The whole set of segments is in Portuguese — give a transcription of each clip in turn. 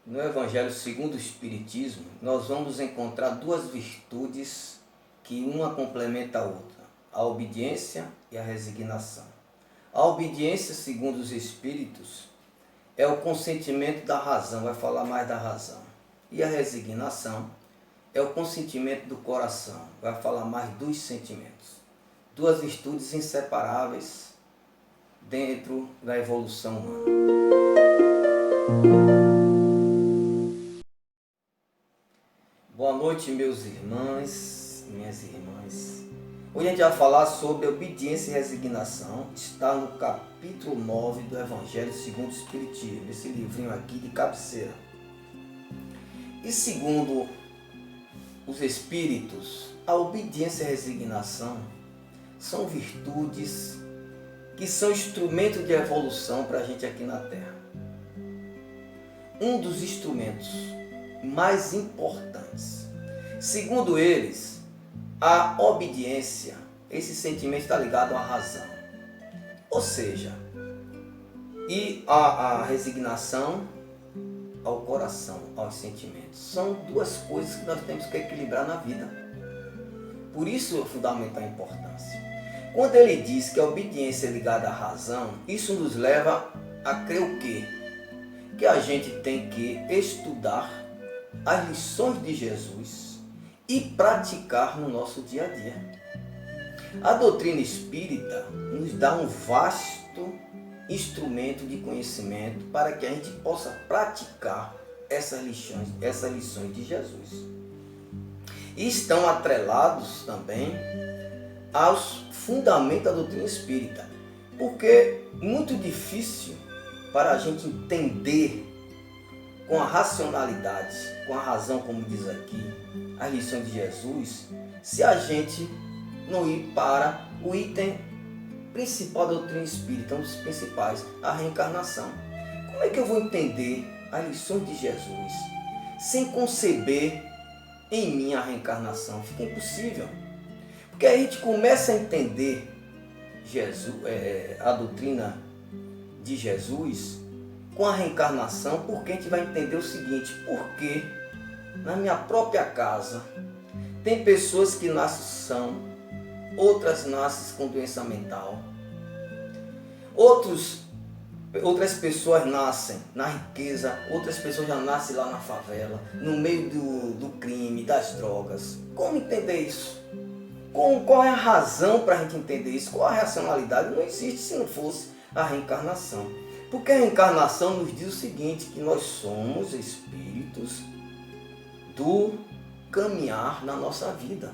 No Evangelho segundo o Espiritismo, nós vamos encontrar duas virtudes que uma complementa a outra: a obediência e a resignação. A obediência, segundo os Espíritos, é o consentimento da razão, vai falar mais da razão. E a resignação é o consentimento do coração, vai falar mais dos sentimentos. Duas virtudes inseparáveis dentro da evolução humana. Boa noite, meus irmãos, minhas irmãs. Hoje a gente vai falar sobre obediência e resignação. Está no capítulo 9 do Evangelho segundo o Espiritismo, esse livrinho aqui de cabeceira. E segundo os Espíritos, a obediência e a resignação são virtudes que são instrumento de evolução para a gente aqui na Terra. Um dos instrumentos mais importantes. Segundo eles, a obediência, esse sentimento está ligado à razão. Ou seja, e a resignação ao coração, aos sentimentos. São duas coisas que nós temos que equilibrar na vida. Por isso é fundamental a importância. Quando ele diz que a obediência é ligada à razão, isso nos leva a crer o quê? Que a gente tem que estudar as lições de Jesus e praticar no nosso dia a dia. A doutrina espírita nos dá um vasto instrumento de conhecimento para que a gente possa praticar essas lições de Jesus. E estão atrelados também aos fundamentos da doutrina espírita, porque é muito difícil para a gente entender com a racionalidade, com a razão, como diz aqui, as lições de Jesus, se a gente não ir para o item principal da doutrina espírita, um dos principais, a reencarnação. Como é que eu vou entender as lições de Jesus sem conceber em mim a reencarnação? Fica impossível. Porque aí a gente começa a entender a doutrina de Jesus com a reencarnação, porque a gente vai entender o seguinte: porque na minha própria casa tem pessoas que nascem são, outras nascem com doença mental, outras pessoas nascem na riqueza, outras pessoas já nascem lá na favela, no meio do crime, das drogas. Como entender isso? Qual é a razão para a gente entender isso? Qual a racionalidade? Não existe se não fosse a reencarnação. Porque a reencarnação nos diz o seguinte, que nós somos espíritos do caminhar na nossa vida.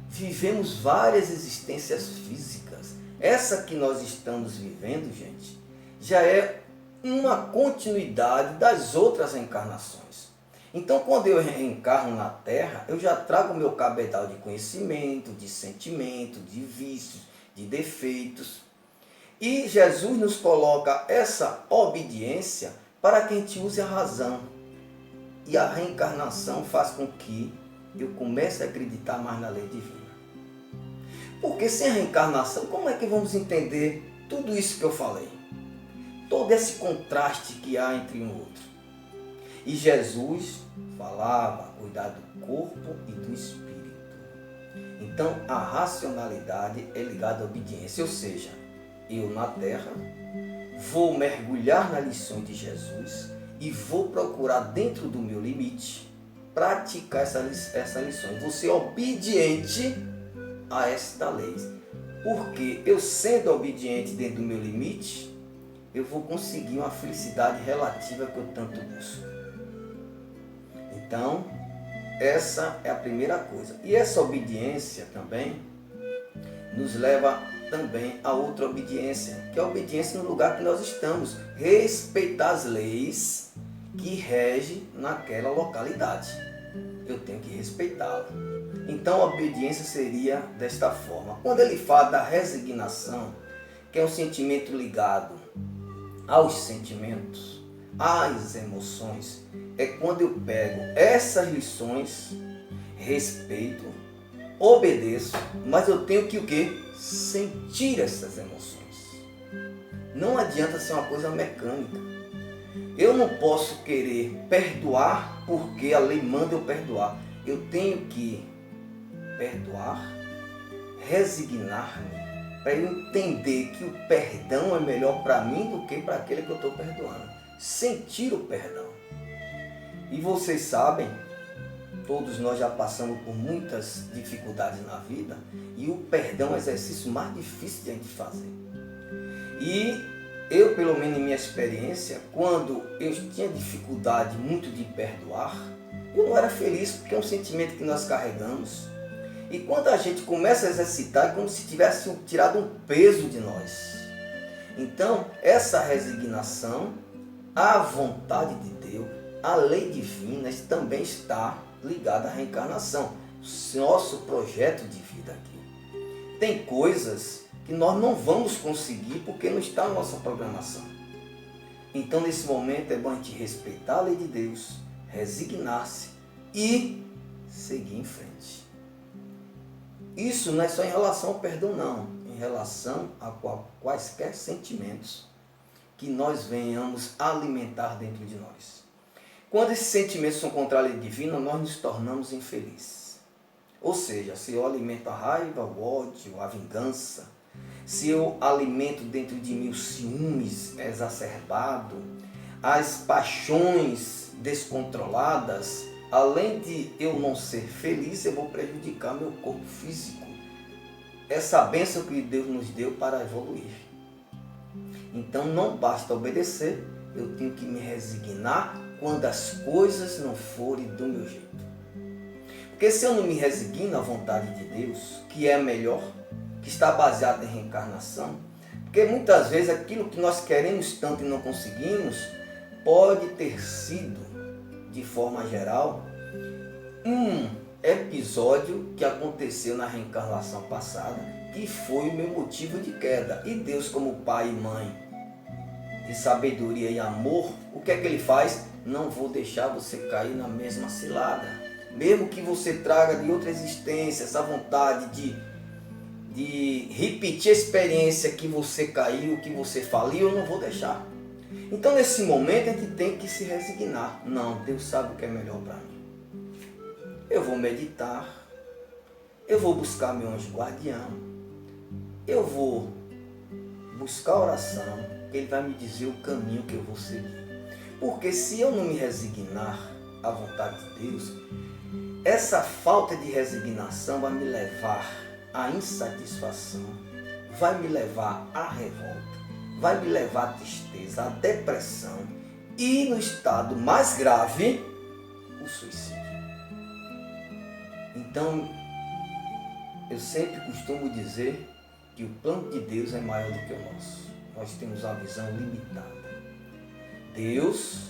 Vivemos várias existências físicas. Essa que nós estamos vivendo, gente, já é uma continuidade das outras reencarnações. Então, quando eu reencarno na Terra, eu já trago o meu cabedal de conhecimento, de sentimento, de vícios, de defeitos. E Jesus nos coloca essa obediência para que a gente use a razão. E a reencarnação faz com que eu comece a acreditar mais na lei divina. Porque sem a reencarnação, como é que vamos entender tudo isso que eu falei? Todo esse contraste que há entre um e outro. E Jesus falava cuidar do corpo e do espírito. Então a racionalidade é ligada à obediência, ou seja, eu na Terra vou mergulhar nas lições de Jesus e vou procurar dentro do meu limite praticar essa lição. Vou ser obediente a esta lei. Porque eu sendo obediente dentro do meu limite, eu vou conseguir uma felicidade relativa que eu tanto busco. Então, essa é a primeira coisa. E essa obediência também nos leva também a outra obediência, que é a obediência no lugar que nós estamos. Respeitar as leis que regem naquela localidade. Eu tenho que respeitá-la. Então a obediência seria desta forma. Quando ele fala da resignação, que é um sentimento ligado aos sentimentos, às emoções, é quando eu pego essas lições, respeito, obedeço, mas eu tenho que o quê? Sentir essas emoções. Não adianta ser uma coisa mecânica. Eu não posso querer perdoar porque a lei manda eu perdoar. Eu tenho que perdoar, resignar-me, para eu entender que o perdão é melhor para mim do que para aquele que eu estou perdoando. Sentir o perdão. E vocês sabem, todos nós já passamos por muitas dificuldades na vida, e o perdão é o exercício mais difícil de a gente fazer. E eu, pelo menos em minha experiência, quando eu tinha dificuldade muito de perdoar, eu não era feliz, porque é um sentimento que nós carregamos. E quando a gente começa a exercitar, é como se tivesse tirado um peso de nós. Então, essa resignação, a vontade de Deus, a lei divina também está ligada à reencarnação. Nosso projeto de vida aqui. Tem coisas que nós não vamos conseguir porque não está na nossa programação. Então, nesse momento, é bom a gente respeitar a lei de Deus, resignar-se e seguir em frente. Isso não é só em relação ao perdão, não. Em relação a quaisquer sentimentos que nós venhamos alimentar dentro de nós. Quando esses sentimentos são contra a lei divina, nós nos tornamos infelizes. Ou seja, se eu alimento a raiva, o ódio, a vingança, se eu alimento dentro de mim os ciúmes exacerbado, as paixões descontroladas, além de eu não ser feliz, eu vou prejudicar meu corpo físico. Essa bênção que Deus nos deu para evoluir. Então não basta obedecer, eu tenho que me resignar quando as coisas não forem do meu jeito. Porque se eu não me resigno à vontade de Deus, que é melhor, que está baseada em reencarnação, porque muitas vezes aquilo que nós queremos tanto e não conseguimos, pode ter sido, de forma geral, um episódio que aconteceu na reencarnação passada, que foi o meu motivo de queda. E Deus, como pai e mãe de sabedoria e amor, o que é que Ele faz? Não vou deixar você cair na mesma cilada. Mesmo que você traga de outra existência essa vontade de repetir a experiência que você caiu, que você faliu, eu não vou deixar. Então, nesse momento, a gente tem que se resignar. Não, Deus sabe o que é melhor para mim. Eu vou meditar, eu vou buscar meu anjo guardião, eu vou buscar a oração, Ele vai me dizer o caminho que eu vou seguir. Porque se eu não me resignar à vontade de Deus, essa falta de resignação vai me levar à insatisfação, vai me levar à revolta, vai me levar à tristeza, à depressão e, no estado mais grave, o suicídio. Então, eu sempre costumo dizer que o plano de Deus é maior do que o nosso. Nós temos uma visão limitada. Deus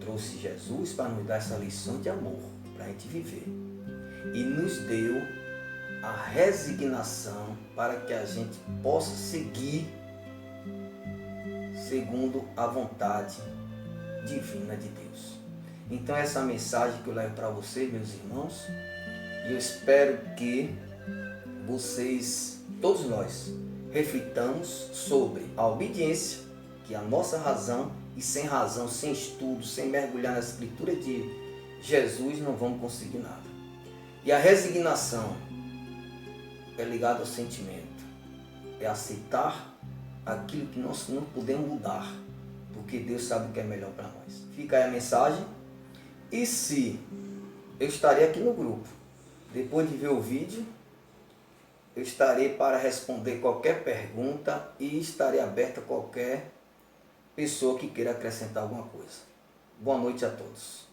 trouxe Jesus para nos dar essa lição de amor, para a gente viver. E nos deu a resignação para que a gente possa seguir segundo a vontade divina de Deus. Então essa mensagem que eu levo para vocês, meus irmãos, e eu espero que vocês, todos nós, reflitamos sobre a obediência, que é a nossa razão, e sem razão, sem estudo, sem mergulhar na escritura de Jesus, não vamos conseguir nada. E a resignação é ligada ao sentimento, é aceitar aquilo que nós não podemos mudar, porque Deus sabe o que é melhor para nós. Fica aí a mensagem, e se eu estarei aqui no grupo, depois de ver o vídeo, eu estarei para responder qualquer pergunta e estarei aberto a qualquer pessoa que queira acrescentar alguma coisa. Boa noite a todos.